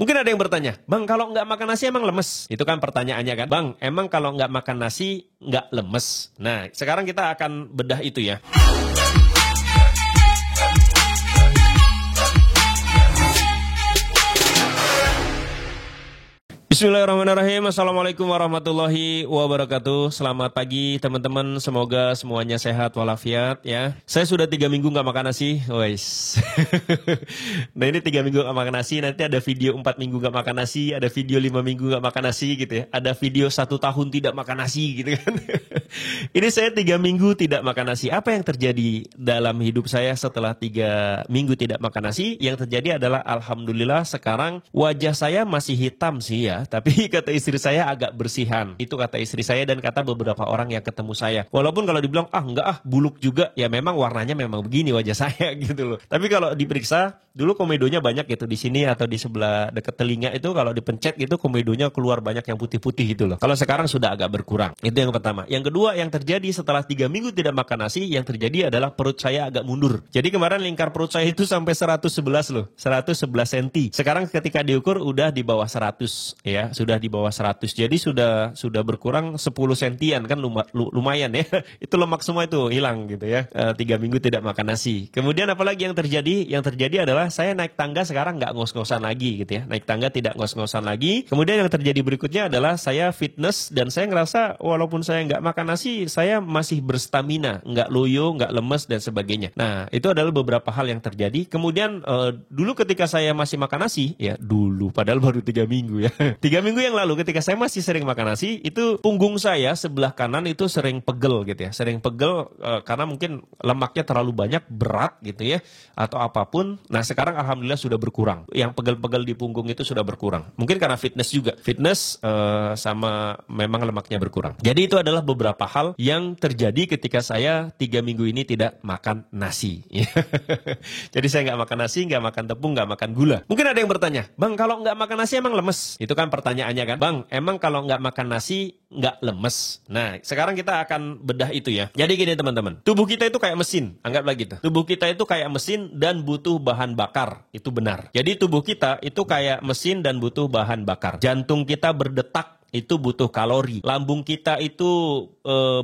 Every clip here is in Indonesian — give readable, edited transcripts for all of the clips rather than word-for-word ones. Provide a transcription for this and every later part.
Mungkin ada yang bertanya, Bang, kalau nggak makan nasi emang lemes? Itu kan pertanyaannya kan. Bang, emang kalau nggak makan nasi nggak lemes? Nah, sekarang kita akan bedah itu ya. Bismillahirrahmanirrahim. Assalamualaikum warahmatullahi wabarakatuh. Selamat pagi teman-teman. Semoga semuanya sehat walafiat ya. Saya sudah 3 minggu nggak makan nasi. Wais. Nah ini 3 minggu nggak makan nasi. Nanti ada video 4 minggu nggak makan nasi. Ada video 5 minggu nggak makan nasi gitu ya. Ada video 1 tahun tidak makan nasi gitu kan. Ini saya 3 minggu tidak makan nasi. Apa yang terjadi dalam hidup saya setelah 3 minggu tidak makan nasi? Yang terjadi adalah alhamdulillah sekarang wajah saya masih hitam sih ya. Tapi kata istri saya agak bersihan. Itu kata istri saya dan kata beberapa orang yang ketemu saya. Walaupun kalau dibilang, enggak buluk juga. Ya memang warnanya memang begini wajah saya gitu loh. Tapi kalau diperiksa, dulu komedonya banyak gitu. Di sini atau di sebelah dekat telinga itu kalau dipencet gitu komedonya keluar banyak yang putih-putih gitu loh. Kalau sekarang sudah agak berkurang. Itu yang pertama. Yang kedua yang terjadi setelah 3 minggu tidak makan nasi, yang terjadi adalah perut saya agak mundur. Jadi kemarin lingkar perut saya itu sampai 111 loh. 111 cm. Sekarang ketika diukur udah di bawah 100 ya, sudah di bawah 100. Jadi sudah berkurang 10 sentian kan lumayan ya. Itu lemak semua itu hilang gitu ya. 3 minggu tidak makan nasi. Kemudian apalagi yang terjadi? Yang terjadi adalah saya naik tangga sekarang nggak ngos-ngosan lagi gitu ya. Naik tangga tidak ngos-ngosan lagi. Kemudian yang terjadi berikutnya adalah saya fitness dan saya ngerasa walaupun saya nggak makan nasi, saya masih berstamina, nggak loyo, nggak lemes dan sebagainya. Nah itu adalah beberapa hal yang terjadi. Kemudian dulu ketika saya masih makan nasi, ya dulu padahal baru 3 minggu ya. 3 minggu yang lalu ketika saya masih sering makan nasi, itu punggung saya sebelah kanan itu sering pegel gitu ya. Sering pegel karena mungkin lemaknya terlalu banyak, berat gitu ya. Atau apapun. Nah sekarang alhamdulillah sudah berkurang. Yang pegel-pegel di punggung itu sudah berkurang. Mungkin karena fitness juga. Fitness sama memang lemaknya berkurang. Jadi itu adalah beberapa hal yang terjadi ketika saya 3 minggu ini tidak makan nasi. Jadi saya nggak makan nasi, nggak makan tepung, nggak makan gula. Mungkin ada yang bertanya, Bang kalau nggak makan nasi emang lemes? Itu kan pertanyaannya kan, Bang, emang kalau nggak makan nasi nggak lemes? Nah, sekarang kita akan bedah itu ya. Jadi gini teman-teman, tubuh kita itu kayak mesin, anggaplah gitu. Tubuh kita itu kayak mesin dan butuh bahan bakar, itu benar. Jadi tubuh kita itu kayak mesin dan butuh bahan bakar. Jantung kita berdetak, itu butuh kalori. Lambung kita itu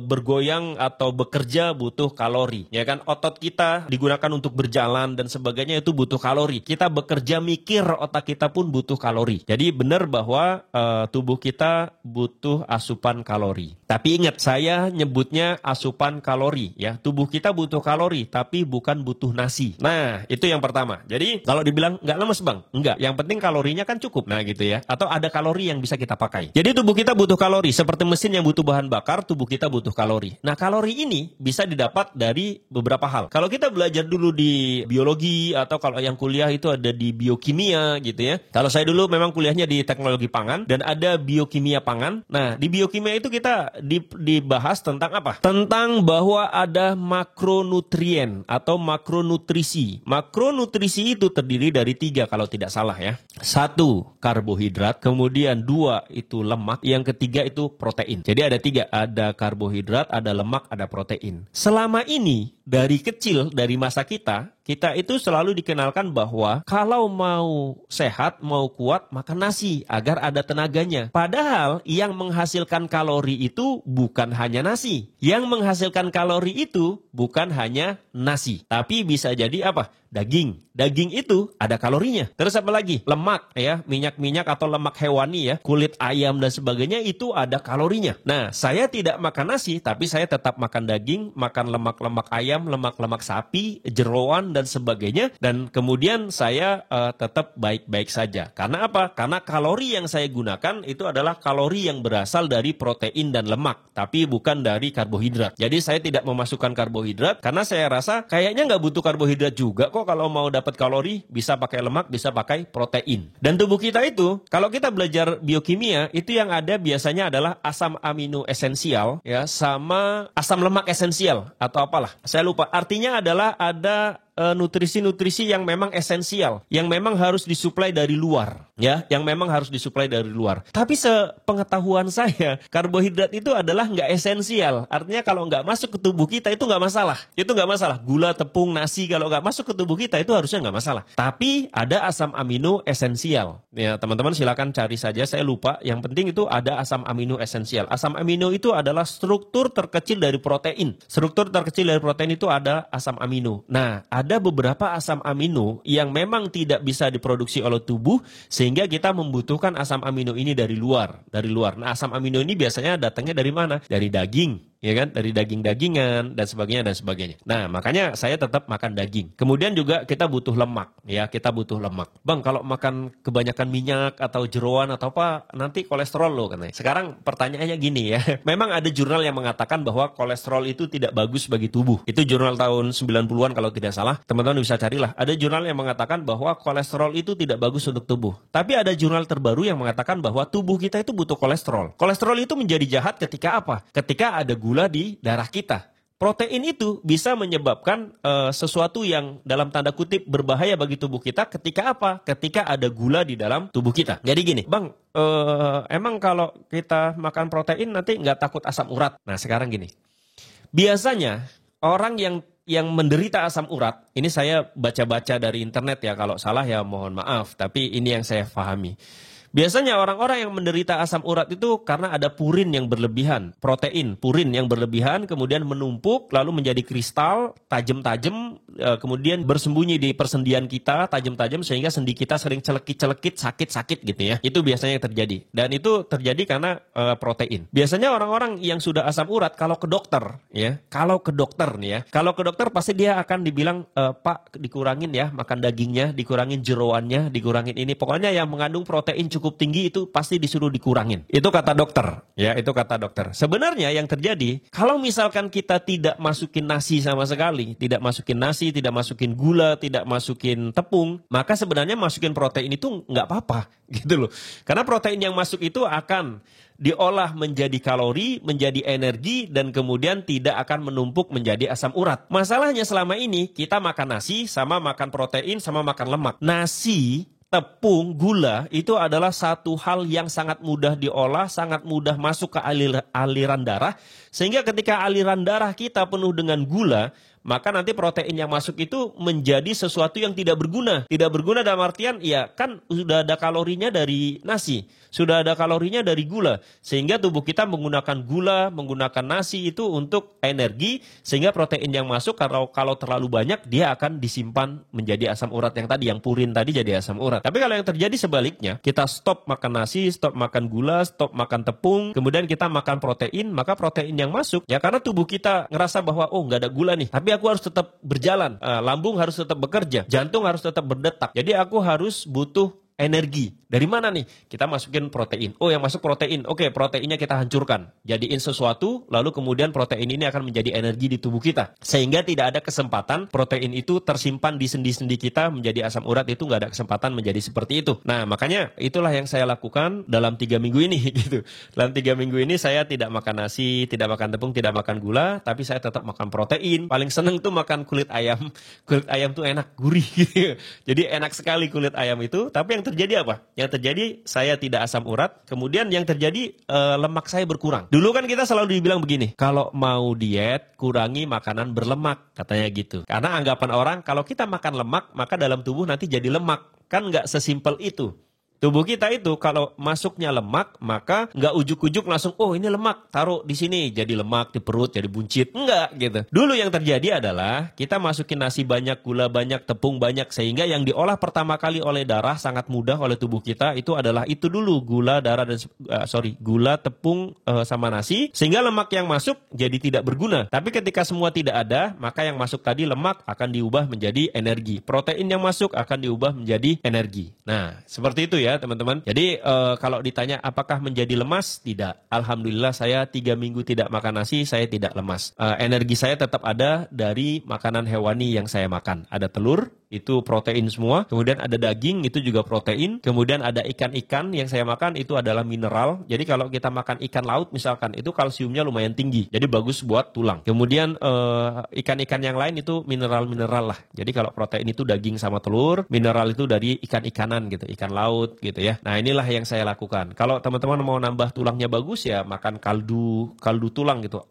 bergoyang atau bekerja butuh kalori. Ya kan, otot kita digunakan untuk berjalan dan sebagainya itu butuh kalori. Kita bekerja mikir, otak kita pun butuh kalori. Jadi benar bahwa tubuh kita butuh asupan kalori. Tapi ingat, saya nyebutnya asupan kalori ya. Tubuh kita butuh kalori tapi bukan butuh nasi. Nah, itu yang pertama. Jadi kalau dibilang nggak lemes Bang, enggak. Yang penting kalorinya kan cukup. Nah gitu ya. Atau ada kalori yang bisa kita pakai. Jadi tubuh kita butuh kalori. Seperti mesin yang butuh bahan bakar, tubuh kita butuh kalori. Nah kalori ini bisa didapat dari beberapa hal. Kalau kita belajar dulu di biologi atau kalau yang kuliah itu ada di biokimia gitu ya. Kalau saya dulu memang kuliahnya di teknologi pangan dan ada biokimia pangan. Nah di biokimia itu kita dibahas tentang apa? Tentang bahwa ada makronutrien atau makronutrisi. Makronutrisi itu terdiri dari 3 kalau tidak salah ya. 1 karbohidrat, kemudian 2 itu lemak, yang ketiga itu protein. Jadi ada 3, ada karbohidrat, ada lemak, ada protein. Selama ini dari kecil, dari masa kita itu selalu dikenalkan bahwa kalau mau sehat, mau kuat, makan nasi agar ada tenaganya. Padahal yang menghasilkan kalori itu bukan hanya nasi. Yang menghasilkan kalori itu bukan hanya nasi. Tapi bisa jadi apa? Daging. Daging itu ada kalorinya. Terus apa lagi? Lemak ya, minyak-minyak atau lemak hewani ya, kulit ayam dan sebagainya itu ada kalorinya. Nah, saya tidak makan nasi, tapi saya tetap makan daging, makan lemak-lemak ayam, lemak-lemak sapi, jeroan dan sebagainya. Dan kemudian saya tetap baik-baik saja. Karena apa? Karena kalori yang saya gunakan itu adalah kalori yang berasal dari protein dan lemak, tapi bukan dari karbohidrat. Jadi saya tidak memasukkan karbohidrat karena saya rasa kayaknya nggak butuh karbohidrat juga kok kalau mau dapat kalori, bisa pakai lemak, bisa pakai protein. Dan tubuh kita itu, kalau kita belajar biokimia, itu yang ada biasanya adalah asam amino esensial ya sama asam lemak esensial atau apalah. Saya lupa. Artinya adalah ada nutrisi-nutrisi yang memang esensial, yang memang harus disuplai dari luar, ya, yang memang harus disuplai dari luar. Tapi sepengetahuan saya, karbohidrat itu adalah nggak esensial. Artinya kalau nggak masuk ke tubuh kita itu nggak masalah. Itu nggak masalah. Gula, tepung, nasi kalau nggak masuk ke tubuh kita itu harusnya nggak masalah. Tapi ada asam amino esensial. Ya, teman-teman silakan cari saja. Saya lupa. Yang penting itu ada asam amino esensial. Asam amino itu adalah struktur terkecil dari protein. Struktur terkecil dari protein itu ada asam amino. Nah, ada beberapa asam amino yang memang tidak bisa diproduksi oleh tubuh sehingga kita membutuhkan asam amino ini dari luar. Nah, asam amino ini biasanya datangnya dari mana? Dari daging. Ya kan, dari daging-dagingan dan sebagainya. Nah, makanya saya tetap makan daging. Kemudian juga kita butuh lemak, ya, kita butuh lemak. Bang, kalau makan kebanyakan minyak atau jeroan atau apa, nanti kolesterol loh katanya. Sekarang pertanyaannya gini ya, memang ada jurnal yang mengatakan bahwa kolesterol itu tidak bagus bagi tubuh. Itu jurnal tahun 90-an kalau tidak salah. Teman-teman bisa carilah. Ada jurnal yang mengatakan bahwa kolesterol itu tidak bagus untuk tubuh. Tapi ada jurnal terbaru yang mengatakan bahwa tubuh kita itu butuh kolesterol. Kolesterol itu menjadi jahat ketika apa? Ketika ada gula di darah kita. Protein itu bisa menyebabkan sesuatu yang dalam tanda kutip berbahaya bagi tubuh kita ketika apa? Ketika ada gula di dalam tubuh kita. Jadi gini, Bang, emang kalau kita makan protein nanti nggak takut asam urat? Nah, sekarang gini. Biasanya orang yang menderita asam urat, ini saya baca-baca dari internet ya, kalau salah ya mohon maaf, tapi ini yang saya pahami. Biasanya orang-orang yang menderita asam urat itu karena ada purin yang berlebihan, purin yang berlebihan, kemudian menumpuk, lalu menjadi kristal, tajam-tajam, kemudian bersembunyi di persendian kita, tajam-tajam, sehingga sendi kita sering celekit-celekit, sakit-sakit gitu ya. Itu biasanya yang terjadi. Dan itu terjadi karena protein. Biasanya orang-orang yang sudah asam urat, kalau ke dokter nih ya, kalau ke dokter pasti dia akan dibilang, Pak, dikurangin ya, makan dagingnya, dikurangin jeroannya, dikurangin ini. Pokoknya yang mengandung protein cukup tinggi itu pasti disuruh dikurangin. Itu kata dokter, ya, itu kata dokter. Sebenarnya yang terjadi, kalau misalkan kita tidak masukin nasi sama sekali, tidak masukin gula, tidak masukin tepung, maka sebenarnya masukin protein itu nggak apa-apa, gitu loh. Karena protein yang masuk itu akan diolah menjadi kalori, menjadi energi, dan kemudian tidak akan menumpuk menjadi asam urat. Masalahnya selama ini, kita makan nasi, sama makan protein, sama makan lemak. Nasi, tepung, gula itu adalah satu hal yang sangat mudah diolah, sangat mudah masuk ke aliran darah. Sehingga ketika aliran darah kita penuh dengan gula, maka nanti protein yang masuk itu menjadi sesuatu yang tidak berguna. Tidak berguna dalam artian, ya kan sudah ada kalorinya dari nasi, sudah ada kalorinya dari gula. Sehingga tubuh kita menggunakan gula, menggunakan nasi itu untuk energi. Sehingga protein yang masuk kalau terlalu banyak, dia akan disimpan menjadi asam urat yang tadi, yang purin tadi jadi asam urat. Tapi kalau yang terjadi sebaliknya, kita stop makan nasi, stop makan gula, stop makan tepung, kemudian kita makan protein, maka protein yang masuk, ya karena tubuh kita ngerasa bahwa, oh nggak ada gula nih, tapi aku harus tetap berjalan, lambung harus tetap bekerja, jantung harus tetap berdetak. Jadi aku harus butuh energi. Dari mana nih? Kita masukin protein. Oh, yang masuk protein. Oke, proteinnya kita hancurkan. Jadiin sesuatu, lalu kemudian protein ini akan menjadi energi di tubuh kita. Sehingga tidak ada kesempatan protein itu tersimpan di sendi-sendi kita menjadi asam urat, itu nggak ada kesempatan menjadi seperti itu. Nah, makanya itulah yang saya lakukan dalam 3 minggu ini gitu. Dalam 3 minggu ini saya tidak makan nasi, tidak makan tepung, tidak makan gula, tapi saya tetap makan protein. Paling seneng tuh makan kulit ayam. Kulit ayam tuh enak, gurih gitu. Jadi enak sekali kulit ayam itu, tapi yang terjadi apa? Yang terjadi saya tidak asam urat, kemudian yang terjadi lemak saya berkurang. Dulu kan kita selalu dibilang begini, kalau mau diet kurangi makanan berlemak, katanya gitu. Karena anggapan orang kalau kita makan lemak maka dalam tubuh nanti jadi lemak. Kan nggak sesimpel itu. Tubuh kita itu kalau masuknya lemak, maka nggak ujuk-ujuk langsung, oh ini lemak, taruh di sini, jadi lemak di perut, jadi buncit. Enggak gitu. Dulu yang terjadi adalah kita masukin nasi banyak, gula banyak, tepung banyak, sehingga yang diolah pertama kali oleh darah sangat mudah oleh tubuh kita itu adalah itu dulu, gula, gula, tepung sama nasi, sehingga lemak yang masuk jadi tidak berguna. Tapi ketika semua tidak ada, maka yang masuk tadi lemak akan diubah menjadi energi. Protein yang masuk akan diubah menjadi energi. Nah, seperti itu ya. ya teman-teman. Jadi kalau ditanya apakah menjadi lemas, tidak. Alhamdulillah saya 3 minggu tidak makan nasi, saya tidak lemas. Energi saya tetap ada dari makanan hewani yang saya makan. Ada telur, itu protein semua. Kemudian ada daging, itu juga protein. Kemudian ada ikan-ikan yang saya makan, itu adalah mineral. Jadi kalau kita makan ikan laut misalkan, itu kalsiumnya lumayan tinggi. Jadi bagus buat tulang. Kemudian ikan-ikan yang lain itu mineral-mineral lah. Jadi kalau protein itu daging sama telur, mineral itu dari ikan-ikanan gitu, ikan laut gitu ya. Nah inilah yang saya lakukan. Kalau teman-teman mau nambah tulangnya bagus ya makan kaldu tulang gitu.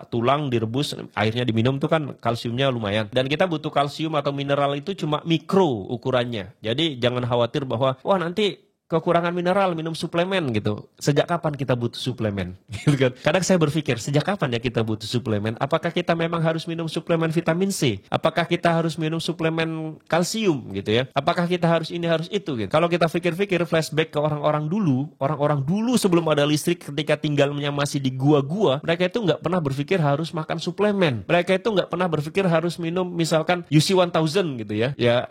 Tulang direbus, airnya diminum tuh kan kalsiumnya lumayan. Dan kita butuh kalsium atau mineral itu cuma mikro ukurannya. Jadi jangan khawatir bahwa wah nanti kekurangan mineral, minum suplemen gitu. Sejak kapan kita butuh suplemen? Gitu kan. Kadang saya berpikir, sejak kapan ya kita butuh suplemen? Apakah kita memang harus minum suplemen vitamin C? Apakah kita harus minum suplemen kalsium gitu ya? Apakah kita harus ini, harus itu gitu? Kalau kita pikir-pikir flashback ke orang-orang dulu sebelum ada listrik ketika tinggalnya masih di gua-gua, mereka itu nggak pernah berpikir harus makan suplemen. Mereka itu nggak pernah berpikir harus minum misalkan UC1000 gitu ya. Ya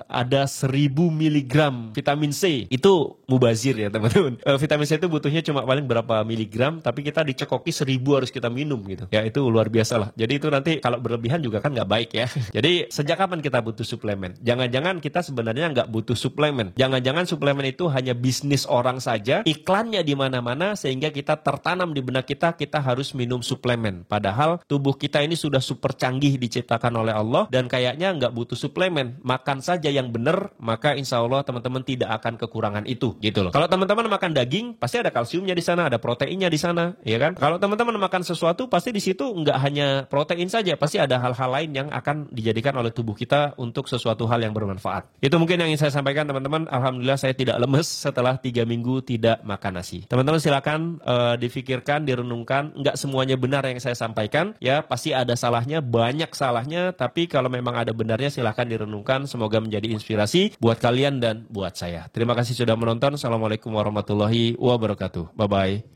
ada 1000 miligram vitamin C. Itu mubazir ya teman-teman. Vitamin C itu butuhnya cuma paling berapa miligram, tapi kita dicekoki 1000 harus kita minum gitu. Ya itu luar biasa lah. Jadi itu nanti kalau berlebihan juga kan nggak baik ya. Jadi sejak kapan kita butuh suplemen? Jangan-jangan kita sebenarnya nggak butuh suplemen. Jangan-jangan suplemen itu hanya bisnis orang saja, iklannya di mana-mana sehingga kita tertanam di benak kita harus minum suplemen. Padahal tubuh kita ini sudah super canggih diciptakan oleh Allah dan kayaknya nggak butuh suplemen. Makan saja yang benar, maka insya Allah teman-teman tidak akan kekurangan itu gitu loh. Kalau teman-teman makan daging pasti ada kalsiumnya di sana, ada proteinnya di sana, ya kan? Kalau teman-teman makan sesuatu pasti di situ nggak hanya protein saja, pasti ada hal-hal lain yang akan dijadikan oleh tubuh kita untuk sesuatu hal yang bermanfaat. Itu mungkin yang ingin saya sampaikan teman-teman. Alhamdulillah saya tidak lemes setelah 3 minggu tidak makan nasi. Teman-teman silakan difikirkan, direnungkan. Nggak semuanya benar yang saya sampaikan, ya pasti ada salahnya, banyak salahnya. Tapi kalau memang ada benarnya silakan direnungkan. Semoga menjadi inspirasi buat kalian dan buat saya. Terima kasih sudah menonton. Assalamualaikum warahmatullahi wabarakatuh. Bye-bye.